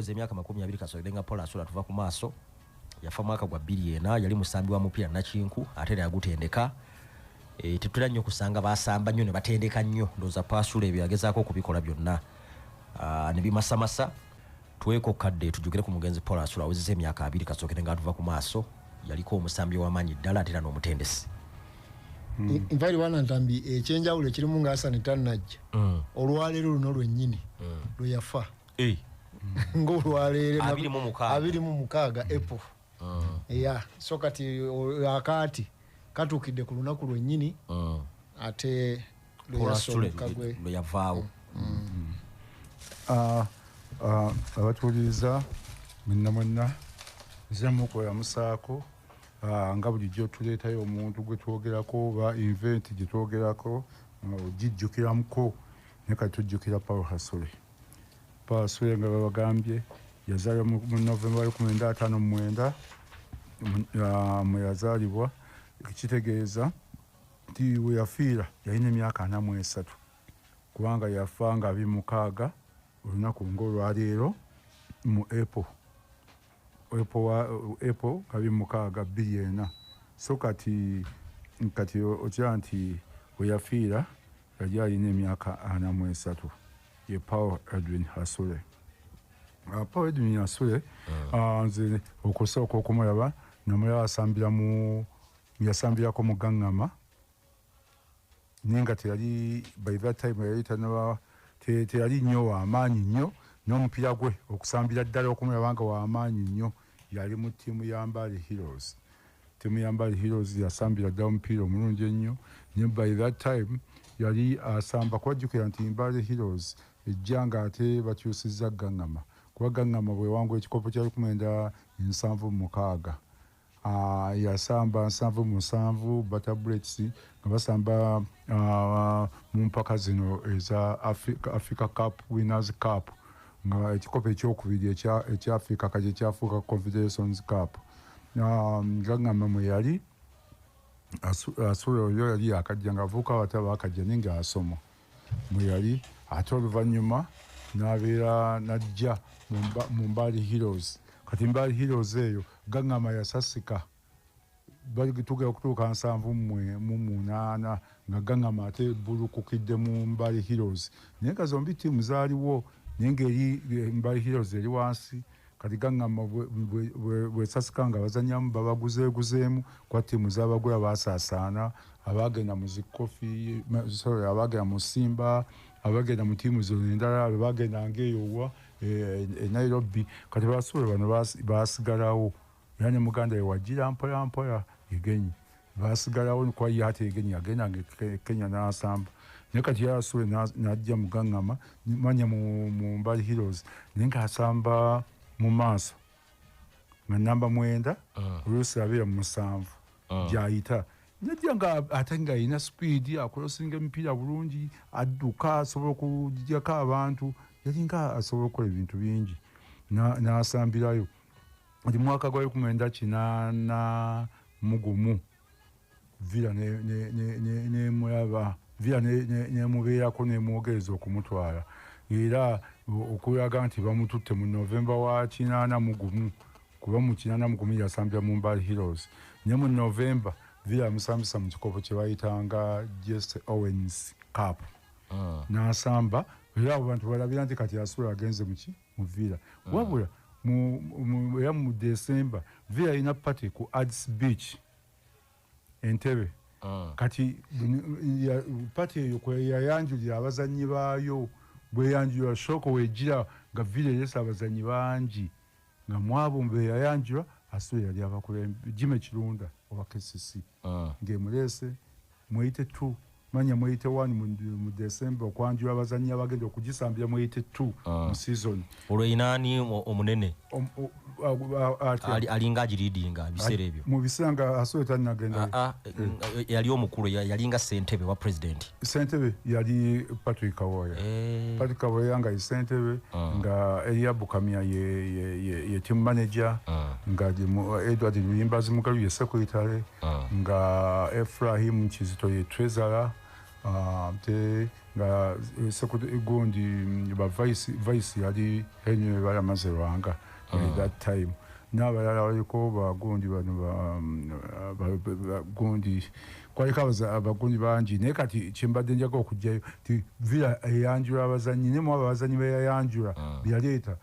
emyaka 20 kasolenga Paul Asula tuva ku maaso yafa mwaka gwa 2004 yali musambi wa mupira nakinku ate yagutendeka tetula nnyo kusanga basamba nnyo ne batendeka nnyo ndoza Pasula ebyo yagezaako kubikola byonna ne bimasamasa tuweko kadde tujukire ku mugenzi Paul Asula awezeze emyaka 2 kasolenga tuva ku maaso yaliko omusambi w'amaanyi ddala ate n'omutendesi Invari wana ntambi ekyenjawulo kirimu nga Hassan Tannajja olwaleero luno lwennyini lwe yafa ng'olwaleero 26 April ya so kati akati katukidde ku lunaku lwennyini ate lwe yavaawo abatuuliriza mwenna zamukola musaako nga bulijjo tuleetayo omuntu gwe twogerako ba event gye twogerako ogijjukiramuko ne kati tujjukira Paul Hasule nga babagambye yazaalibwa mu Novemba 1959 mwe yazaalibwa ekitegeeza nti we yafiira yalina emyaka 43 kubanga yafa nga 26 olunaku ng'olwaleero mu April kabi mukaga billion so kati otya nti we yafiira yali alina emyaka 43 ye Paul Edwin Hasule Paul Edwin Hasule nze okusooka okumulaba namulaba yasambirako mu Gangama ninga teyali by that time yali teyali nnyo w'amaanyi nnyo n'omupiira gwe okusambira ddala okumulaba nga w'amaanyi nnyo yali mu ttiimu ya Mbale Heroes. Ttiimu ya Mbale Heroes yasambira ddala omupiira omulungi ennyo ne by that time yali asamba kwajjukira nti Mbale Heroes ejja nga ate bakyusizza Gangama kuba Gangama bwe wangula ekikopo kya 1976 yasamba 7-7 Butter Bullets nga basamba mu mpaka zino eza Africa Cup Winners Cup nga ekikopo ekyokubiri ekya Africa kaje kyafuuka Confederations Cup Gangama mwe yali Asula oyo yali akajja nga avuuka abataba akajja ninga asoma mwe yali ate oluvannyuma n'abeera n'ajja mu Mbale Heroes kati Mbale Heroes eyo Gangama yasasika tugera okutuuka 7-8 nga Gangama ate bulukukidde mu Mbale Heroes naye nga zombi ttiimu zaaliwo naye ng'eri Mbale Heroes eri wansi kati Gangama bwesasika nga bazannyamu babaguzeeguzeemu kwa ttiimu z'abagula baasaasaana abaagenda mu zikofi abaagenda mu Simba abagenda mu ttiimu zino endala abaagenda ng'eyowa e Nairobi kati Basule bano baasigalawo era ne muganda we Wajira mpola Igenyi baasigalawo kwa ye ate Igenyi agenda Kenya n'asamba naye kati Basule n'ajja mu Gangama manya mu Mbale Heroes naye ng'asamba mu maaso nga namba 9 oluusi abeera mu 7 gy'ayita najja nga ate ng'alina speed akolosinga emipiira bulungi adduka asobola okuggyako abantu yali nga asobola okukola ebintu bingi n'asambirayo mu mwaka gwa 1981 Villa n'emulaba Villa n'emubeerako n'emwogereza okumutwala era okulaga nti bamututte mu Novemba wa 81 kuba mu 81 yasambira mu Mbale Heroes ne mu Novemba Villa musambisa mu kikopo kye bayitanga Jesse Owens Cup n'asamba era abantu balabira nti kati Asula agenze mu Villa wabula mu December Villa ina party ku Addis Beach Entebbe kati party eyo kwe yayanjulira abazannyi baayo bwe yanjulira shoko wejira nga Villa yesa abazannyi bangi nga mwabo mbe yayanjulira Asula yali abakulembe Jimmy Kirunda owa KCC ng'emulese mweyite 2 manya mweyite 1 mu December okwanjula abazannyi abagenda okugisambira mweyite 2 mu season olw'inaani omunene alinga agiridinga biseera ebyo mu biseera nga Asula tannagenda yali omukulu yalinga ssentebe wa president ssentebe yali Patrick Kawoya nga ssentebe nga Elia Bukamia ye team manager nga Edward Luyimbazi Mugalu ye secretary nga Ephraim Kizito ye treasurer nga gundi ba vice yali Henry Balamazewanga at that time. N'abalala baliko bagundi bano bagundi kwaliko abagundi bangi naye kati kyembadde njagala okujjayo ti Villa eyanjula abazannyi ne mu abazannyi beyayanjula byaleeta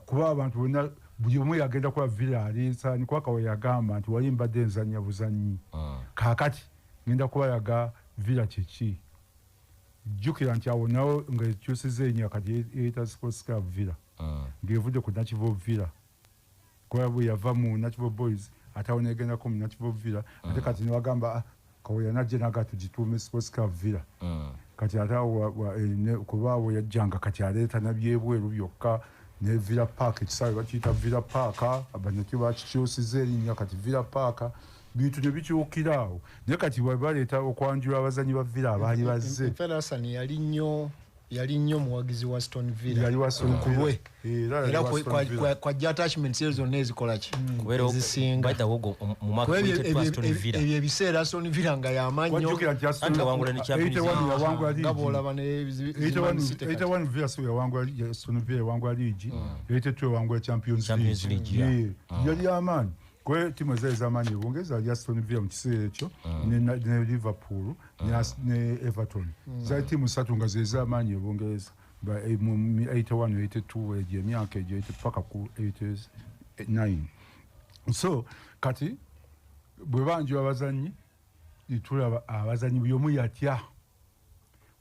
kuba abantu bonna buli omu yagenda kuba Villa aliisa ni kwakawe yagamba nti wali mbadde enzannya buzannyi kaakati ngenda kubayaga Villa kiki jjukira nti awo nawo ng'ekyusiza ennyo kati eyita Sports Club Villa ng'evudde ku Nakivo Villa kwa bwe yava mu Nakivo Boys ate awo negendako mu Nakivo Villa ate kati niwagamba kaweya najje naga tugituume Sports Club Villa kati ate awo kuba awo yajjanga kati aleeta nabyebweru byokka ne Villa Park ekisaawe bakiyita Villa Park abanyaki bakikyusiza erinnya kati Villa Park bintu ne bikyukira awo naye kati bwe baleeta okwanjula abazannyi ba Villa abaali bazze Ferguson yali nnyo muwagizi wa Aston Villa yali wa Aston Villa era kwa attachments zonna ezikola ki ezisinga mu mwaka wa Aston Villa ebyo ebiseera Aston Villa nga yamannyo wangula ni Champions Villa so yawangula Aston Villa yawangula league yawangula Champions League yali amaanyi kwe timu ez'amaanyi ebongeza ali Aston Villa mu kiseera ekyo ne Liverpool ne Everton za timu ssatu nga z'amaanyi ebongeza mu 81 82 egyo emyaka egyo paka ku 89 so kati bwe banjula abazannyi tulaba abazannyi buli omu yatya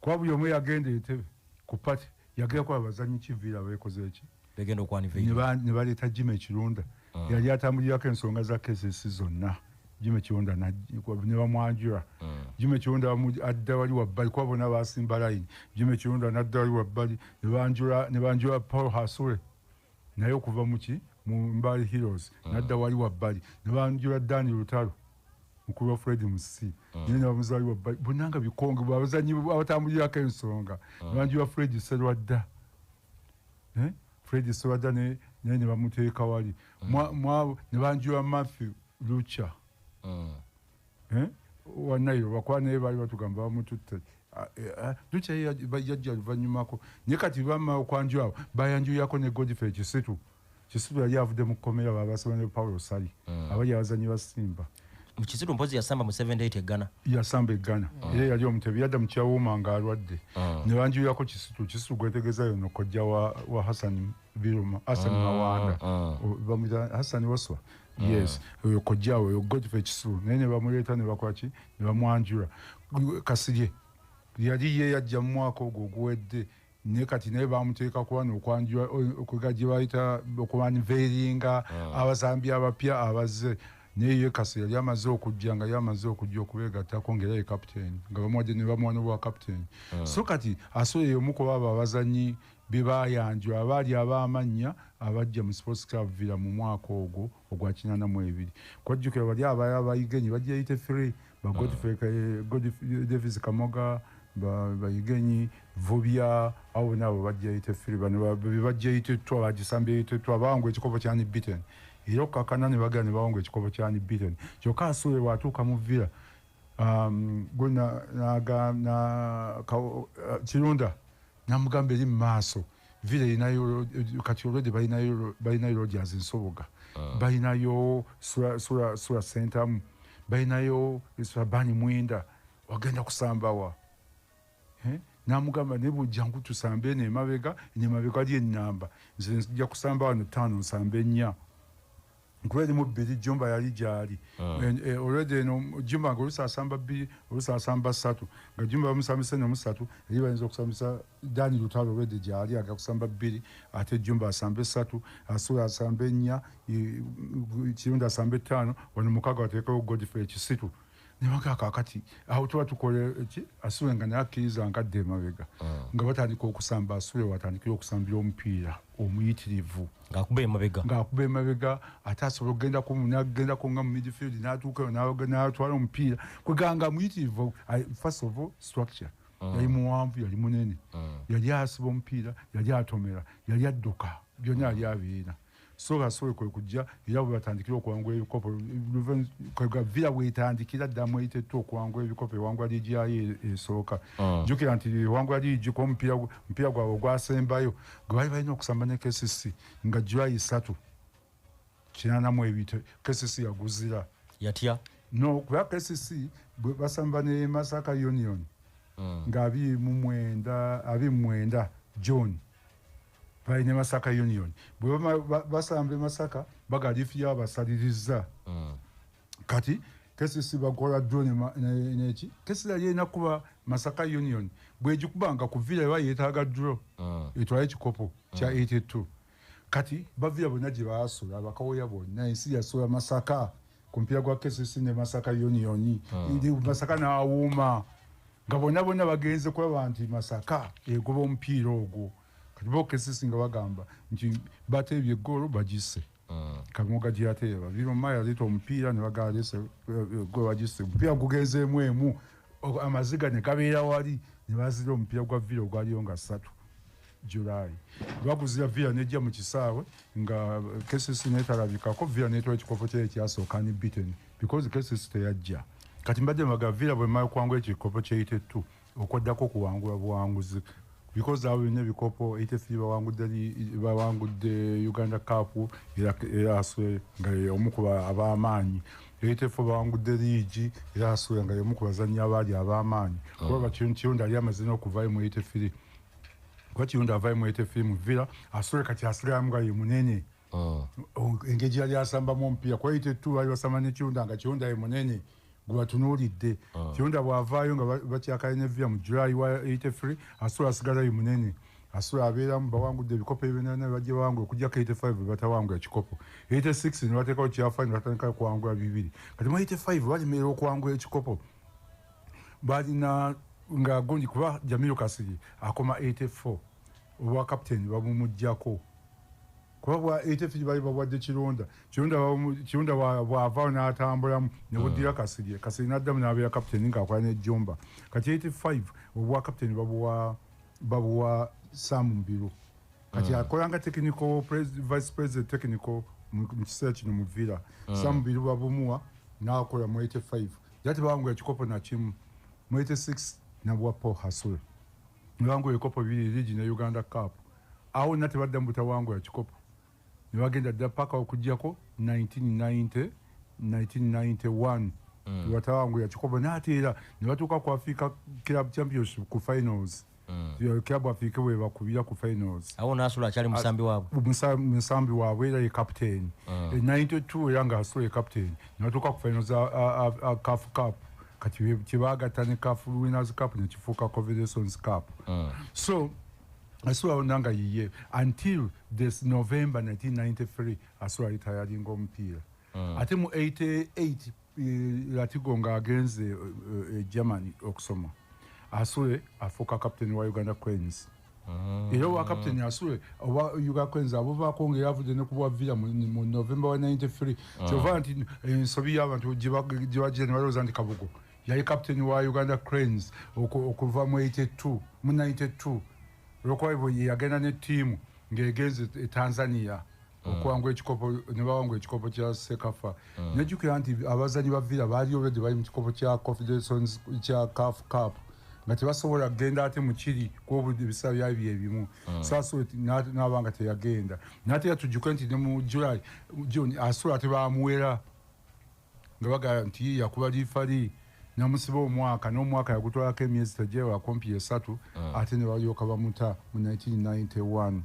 kuba buli omu yagenda entebe ku pati yagerako abazannyi ki Villa beekoze eki begenda okwanivera ne baleeta Jimmy Kirunda yali atambulirako ensonga za cases zonna Jimmy Kirunda ne bamwanjula Jimmy Kirunda adda wali wabbali kuba bonna basimba layini Jimmy Kirunda n'adda wali wabbali ne banjula Paul Hasure naye okuva mu Mbali Heroes n'adda wali wabbali ne banjula Dani Lutalo mukulu wa Fred Musisi naye ne bamuza wali wabbali bonna nga bikonge abazannyi abatambulirako ensonga ne banjula Fred Serwadda Fred Serwadda ne bamuteeka wali ne banjula Matthew Lucha wa Nairo bakwa naye baali batugamba bamututte Lucha yajja luvannyumako naye kati bamala okwanjula awo bayanjulirako ne Godfrey Kisitu yali avudde mu kkomera babasaba ne Paulo Sali abali abazannyi ba Simba mu Kisitu mpozi yasamba mu 78 Ghana yasamba e Ghana era yali omutebi yadda mu kyawuuma ng'alwadde ne banjulirako Kisitu gwetegeeza yono kojja wa Hassan Biruma Hassan Mawanda bamwita Hassan Waswa yes oyo kojjawe oyo Godfrey Kisitu naye ne bamuleeta ne bakwaki ne bamwanjula Kasirye yali ye yajja mu mwaka ogwo oguwedde naye kati naye bamuteeka kuba n'okwanjula okugajje bayita okumaniveringa abazambi abapya abazze naye ye Kasirye yali amaze okujja nga yamaze okujja okubeegattako ng'era ye kapiteeni nga bamuwadde ne bamuwana obwa kapiteeni so kati asoboye omu kuba abo abazannyi be baayanjula abaali ab'amannya abajja mu Sports Club Villa mu mwaka ogwo ogwa 82 kwajjukira bali abayigenyi bajja yite 3 ba Godfrey Davis Kamoga bayigenyi Vubya abo nabo bajja yite 3 bano bajja yite 2 bagisambye yite 2 bawangwa ekikopo kya Bitten era kakana ne bagana ne bawangwa ekikopo kya Bitten kyokka Asuule watuuka mu Villa Kirunda namugamba eri mu maaso Villa erinayo kati olwedde balinayo Rogers Nsoboga balinayo Sura Centamu balinayo Bani Mwenda wagenda kusambawa namugamba ne bujjangu tusambe n'emabega ali ennamba nze nja kusamba wano 5 nsambe 4 nkweli mu bbiri Jumba yali gyali already no Jumba nga olusasamba 2 olusasamba 3 nga Jumba bamusambisa ne 3 eri bayinza okusambisa Dani Lutalo already gyali agakusamba 2 ate Jumba asambe 3 Asula asambe 4 Kirunda asambe 5 wano mukaga wateekawo Godfrey Kisitu ne bagaka kati aho tuba tukole Asule nga nakkiriza nkadde emabega nga batandika okusamba Asule watandikira okusambira omupiira omuyitirivu ng'akuba emabega ate asobola okugenda ko nga mu midfield n'atuukayo n'atwala omupiira kweganga muyitirivu first of all structure yali muwanvu yali munene yali asiba omupiira yali atomera yali adduka byonna yali abiina so Hasule kwe kujja era bwe batandikira okuwangula ebikopo kwega Villa bwetandikira dda mu 82 okuwangula ebikopo ewangula ligiyayo esooka jjukira nti ewangula ligi ko omupiira gwabwe ogwasembayo gwe bali balina okusamba ne KCC nga July 3 82 KCC yaguzira yatya no kuba KCC bwe basamba ne Masaka Union nga 29 John balina Masaka Union bwe basambe Masaka bagalifya abasaliriza kati KCC bakola drone neki KCC yalina kuba Masaka Union bwe jikubanga ku Villa bayetaaga draw etwaye kikopo kya 82 kati bavira bonna gye baasula bakawoya bonna ensi yasola Masaka kumpira gwa KCC ne Masaka Union ndi Masaka n'awuuma nga bonna bagenze kulaba nti Masaka egoba omupiira ogwo kati bo KCC nga bagamba nti bateebye eggolo bagisse kamoga gyateeba biro maya lito omupiira ne bagalese gwe bagisse omupiira gugenzeemu emu amaziga ne gabeera wali ne bazira omupiira gwa Villa ogwaliyo nga 3 July baguzira Villa nejja mu kisaawe nga KCC netalabikako Villa netwala ekikopo kye ekyasooka ni beaten because KCC teyajja kati mbadde mbaga Villa bwe mala kuwangula ekikopo kye 82 okwaddako kuwangula buwanguzi because abo ne bikopo 83 bawangudde Uganda Cup era aswe nga omukuba abamaanyi 84 bawangudde liigi era aswe nga omukuba bazannya abaali abamaanyi kuba Kiyonda ali amazina okuvayo mu 83 kwa Kiyonda avayo mu 83 mu Villa aswe kati asigamu nga ye munene engeri yali asambamu omupiira kwa 82 bali basamba ne Kiyonda nga Kiyonda ye munene gwatunuulidde Kiyonda bw'avaayo nga bakyakale ne Villa mu July wa 83 asula asigala ye munene asula abeeramu bawangudde ebikopo ebinene bajja bawangula okujjako 85 batawangula ekikopo 86 ne bateekawo kyafaani ne batandika kuwangula bibiri kati mu 85 balemerera okuwangula ekikopo balina nga gundi kuba Jamilu Kasiri akoma 84 obwa kapiteeni babumuggyako kuba bwa 83 bali babwadde Kironda bw'avaayo n'atambulamu ne buddira Kasiri n'addamu n'abeera kapiteeni ng'akola ne Jomba kati 85 obwa kapiteeni babuwa Sam Mbiru kati akolanga technical vice president technical mu kiseera kino mu Villa Sam Mbiru babumuwa n'akola mu 85 yati bawangula ekikopo na kimu mu 86 nabwa Paul Hasule bawangula ekikopo bibiri ligi ne Uganda Cup awo nate badda mu butawangula ekikopo ne bagenda dda paka okujjako 1991 batawangula ekikopo n'ateera ne batuuka ku Africa Club Championship ku finals Club Africa we bakubira ku finals awo Nasula akyali musambi waabwe musambi waabwe era ye captain 92 era nga Hasule captain ne batuuka ku finals CAF Cup kati kibagatta ne CAF Winners Cup ne kifuuka Confederations Cup so Asula onanga yiye until this November 1993 Asula retiring omupiira ate mu 88 Latigo nga agenze Germany okusoma Asule afuuka captain wa Uganda Cranes era wa captain Asule owa Uganda Cranes abuvaako nga yavudde ne ku bwa Villa mu November wa 93 kyova nti ensobi y'abantu gye bajja ne balowooza nti Kabugo yali captain wa Uganda Cranes okuva mu 92 Rokwaibo yagenda ne tiimu ng'egenze Tanzania okuwangula ekikopo ne bawangula ekikopo kya Sekafa nejjukira nti abazanyi ba Villa baali already bali mu kikopo kya Confederations kya CAF Cup nga tebasobola kugenda ate mu kiri kw'obudde ebiseera byali byebimu Asule n'abanga teyagenda n'ate yatujjuke nti ne mu July June Asule ate baamuwera nga bagala nti yakuba liifali namusiba omwaka n'omwaka yagutwalako emyezi tejeewa kumpi 3 ate ne balyoka bamuta mu 1991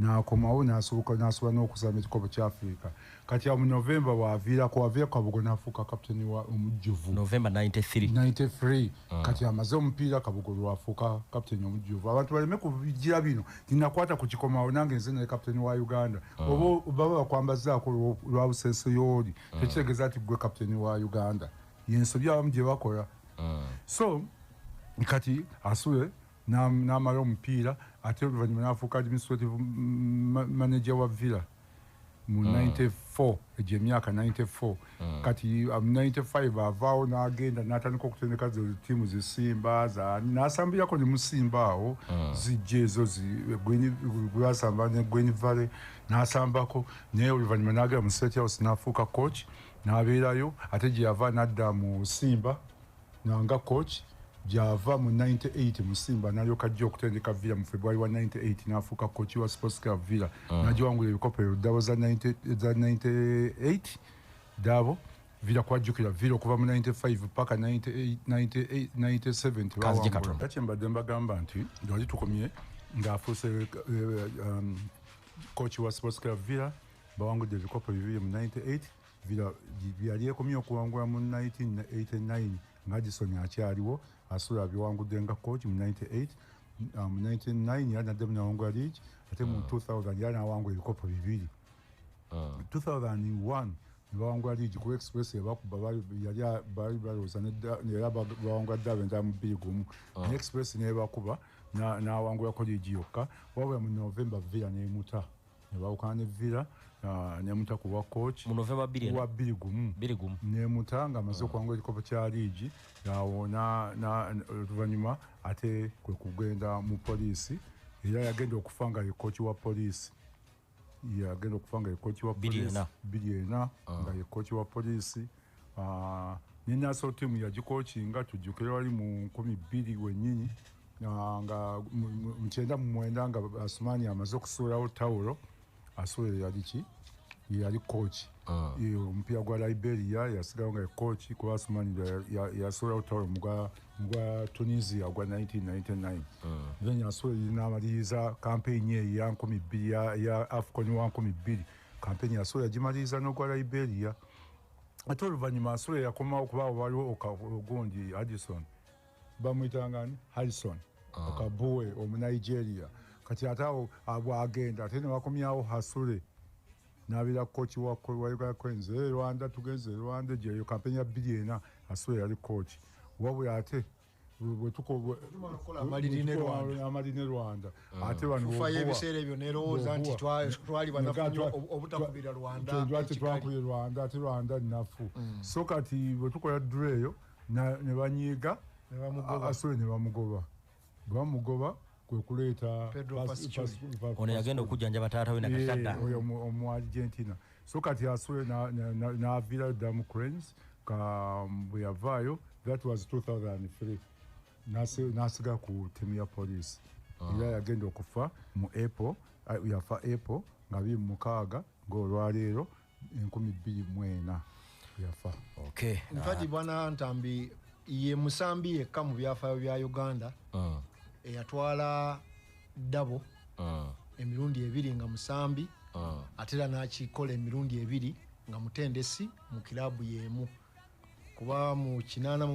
n'akomawo n'asobola n'okusamba ekikopo kya Africa kati mu November bw'aviirako Kabugo n'afuuka kapiteeni wa omujjuvu November 93 kati amaze omupiira Kabugo lwafuuka kapiteeni omujjuvu abantu baleme kubigira bino tinakwata ku kikomawo nange nze naye kapiteeni wa Uganda oba bakwambazaako lwa busenso yooli tekitegeeza nti gwe kapiteeni wa Uganda yensobi abamu gye bakola so kati Asule n'amala omupiira ate oluvannyuma n'afuuka administrative manager wa Villa mu 94 egyo emyaka 94 kati 95 avaawo n'agenda n'atandika okutendeka ttiimu zisimba n'asambirako ne musimba awo zijja ezo gwasamba ne Gwen Valley n'asambako naye oluvannyuma n'agera mu State House n'afuuka coach n'abeerayo ate gye yava n'adda mu Simba nga coach gyava mu 98 mu Simba n'alyoka ajja okutendeka Villa mu February wa 98 n'afuuka coach wa Sports Club Villa n'agiwangula ebikopo dabo za 98 dabo Villa kwajjukira Villa okuva mu 95 paka 97 tebawangula mbadde mbagamba nti lwali tukomye ng'afuuse coach wa Sports Club Villa bawangudde ebikopo bibiri mu 98 Villa yali ekomye okuwangula mu 1989 nga Addison akyaliwo asula biwangudde nga coach mu 98 mu 99 yanadde mu nawangula league ate mu 2000 yanawangula ebikopo bibiri 2001 bawangula league ku Express yabakuba bali balowooza era bawangula ddabe nda mu 2-1 ne Express nebakuba n'awangulako league yokka wabula mu November Villa nemuta nebawukana ne Villa nemuta kuwa coach mu November 2-1 nemuta nga amaze okuwangula ekikopo kya league yawo oluvannyuma ate kwe kugenda mu poliisi era yagenda okufa nga ye coach wa poliisi yagenda okufa nga ye coach wa poliisi Biliena nga ye coach wa poliisi ne national team yagikoachinga tujjukire wali mu 2000 wennyini nga mu 1999 nga Asumani amaze okusuulawo tawulo asuule yali coach omupiira gwa Liberia yasigalawo nga ye coach kuba Asumani yasuulawo tawulo mugwa Tunisia gwa 1999 then yasuule n'amaliriza campaign ye ya 2000 ya AFCON wa 2000 campaign yasuule yagimaliriza n'ogwa Liberia ate oluvannyuma asuule yakomawo kubaawo waliwo ogundi Addison bamuyitangani Harrison Okabuwe Omunigeria kati ate awo bwagenda ate nebakomyawo Hasule n'abeera coach wa Uganda Cranes Rwanda tugenze Rwanda gyeyo kampeni ya Biliena Hasule yali coach wabula ate amalirine Rwanda ate banfufayo ebiseera ebyo nerowooza nti twali banafunyo obutakubira Rwanda twakubira Rwanda ate Rwanda nnafu so kati bwe tukola duro eyo ne banyiiga Hasule ne bamugoba kwe kuleeta ono yagenda okujjanjaba taata we nakashadda oyo mu Argentina so kati Hasule n'aviira dda mu Cranes bwe yavaayo that was 2003 n'asigala ku ttiimu ya poliisi era yagenda okufa mu April yafa April nga 26 ng'olwaleero 2024 yafa nfati bwana Ntambi ye musambi yekka mu byafaayo bya Uganda eyatwala dabo emirundi 2 nga musambi ate era n'akikola emirundi 2 nga mutendesi mu kilabu yemu kuba mu 88 ne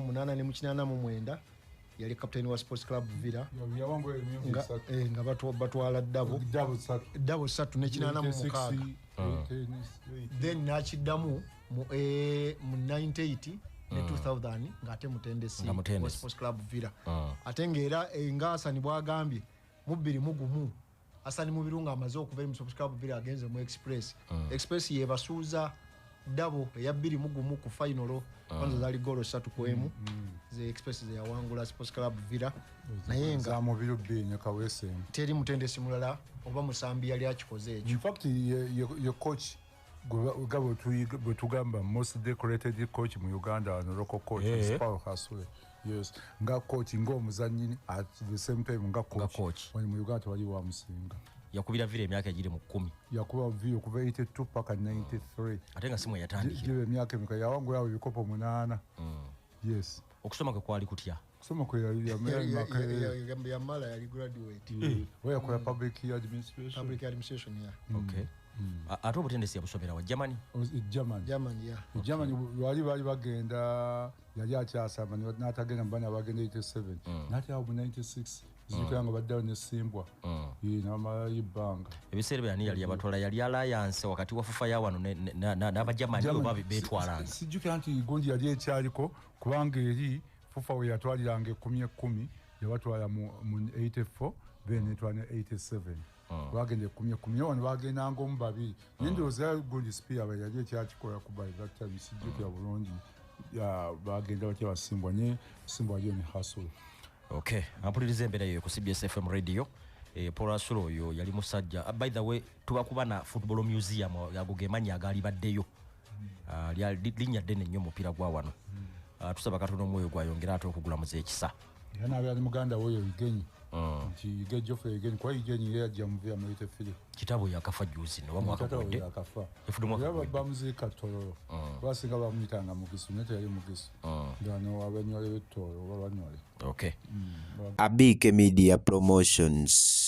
mu 89 yali kapteni wa Sports Club Villa nga batwala dabo 3 ne 86 then n'akiddamu mu 98 ne 2000 ngate mutendesi wa Sports Club Villa ate ngera nga Hasani bwagambye mu 2001 Hasani mu birunga amaze okuva mu Sports Club Villa agenze mu Express Express yebasuuza dabo ya 2001 ku final kwanza zali golo 3-1 ze Express ze yawangula Sports Club Villa naye nga mu biro bine kawese teri mutendesi mulala oba musambi yali akikoze ekyo in fact ye coach gabo tugamba most decorated coach mu Uganda no local coach is Paul Hasule yes nga coach ng'omuzanyi at the same time nga coach wali mu Uganda wali wa musinga yakubira Villa emyaka egiri mu 10 yakuba Villa kuva 82 paka 93 ate nga simwe yatandikira jibe emyaka emeka yawangula ebikopo 8 yes okusoma kwe kwali kutya kusoma kwe yali yamala yali graduate weya kwa public administration yeah okay ate obutendesi yabusomera wa Germany bali bagenda yali akyasamba n'atagenda mbana bagenda 87 nati awo 96 zikanga baddawo nesimbwa n'amala ibanga ebiseera byani yali yabatwala yali alliance wakati wa fufa ya wano n'abajamani oba betwalanga sijjukira nti gundi yali ekyaliko kubanga eri fufa we yatwaliranga 10 yabatwala mu 84 then etwana 87 bagende kumye wano bagenda ngomu babiri naye ndowooza gundi spear yali ekyakikola ku baivata bisijjukira bulungi bagenda batya basimbwa naye simbwa waliyo ne hasolo. Okay, ampuliriza embeera eyo ku CBS FM radio. Paul Asulo oyo yali musajja. By the way, tubakuba na football museum yago gemanyi agali baddeyo. Linnya ddene nnyo mupiira gwa wano. Tusaba Katonda omwoyo gwayongera ate okugula muze ekisa. Yana abyali muganda woyo Igenyi. Nti Igejofe Igenyi kwa Igenyi yajja muvya mu Itefili. Kitabo yakafa juzi no wamwaka gwedde. Yakafa. Efudumwa yaba bamuzika Tororo. Basinga bamuyitanga Mugisu nete yali Mugisu. Ndano abanywale b'Ettoro babanywale. Okay. Abike Media Promotions.